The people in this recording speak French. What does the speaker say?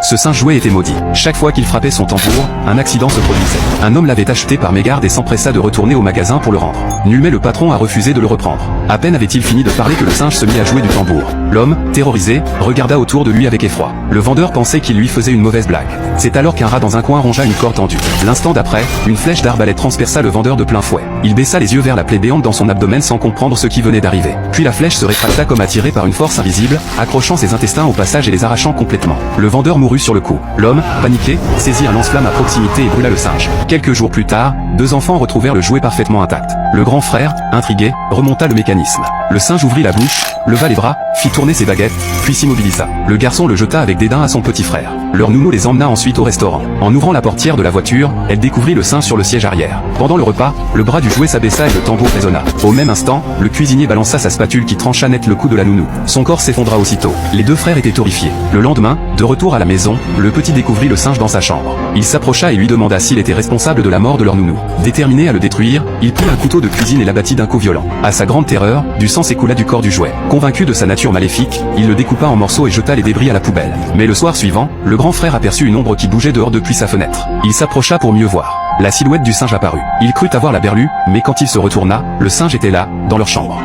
Ce singe jouet était maudit. Chaque fois qu'il frappait son tambour, un accident se produisait. Un homme l'avait acheté par mégarde et s'empressa de retourner au magasin pour le rendre. Nullement le patron a refusé de le reprendre. À peine avait-il fini de parler que le singe se mit à jouer du tambour. L'homme, terrorisé, regarda autour de lui avec effroi. Le vendeur pensait qu'il lui faisait une mauvaise blague. C'est alors qu'un rat dans un coin rongea une corde tendue. L'instant d'après, une flèche d'arbalète transperça le vendeur de plein fouet. Il baissa les yeux vers la plaie béante dans son abdomen sans comprendre ce qui venait d'arriver. Puis la flèche se rétracta comme attirée par une force invisible, accrochant ses intestins au passage et les arrachant complètement. Le vendeur mourut sur le coup. L'homme, paniqué, saisit un lance-flamme à proximité et brûla le singe. Quelques jours plus tard, deux enfants retrouvèrent le jouet parfaitement intact. Le grand frère, intrigué, remonta le mécanisme. Le singe ouvrit la bouche, leva les bras, fit tourner ses baguettes, puis s'immobilisa. Le garçon le jeta avec dédain à son petit frère. Leur nounou les emmena ensuite au restaurant. En ouvrant la portière de la voiture, elle découvrit le singe sur le siège arrière. Pendant le repas, le bras du jouet s'abaissa et le tambour résonna. Au même instant, le cuisinier balança sa spatule qui trancha net le cou de la nounou. Son corps s'effondra aussitôt. Les deux frères étaient horrifiés. Le lendemain, de retour à la maison, le petit découvrit le singe dans sa chambre. Il s'approcha et lui demanda s'il était responsable de la mort de leur nounou. Déterminé à le détruire, il prit un couteau de cuisine et l'abattit d'un coup violent. À sa grande terreur, du sang s'écoula du corps du jouet. Convaincu de sa nature maléfique, il le découpa en morceaux et jeta les débris à la poubelle. Mais le soir suivant, le grand frère aperçut une ombre qui bougeait dehors depuis sa fenêtre. Il s'approcha pour mieux voir. La silhouette du singe apparut. Il crut avoir la berlue, mais quand il se retourna, le singe était là, dans leur chambre.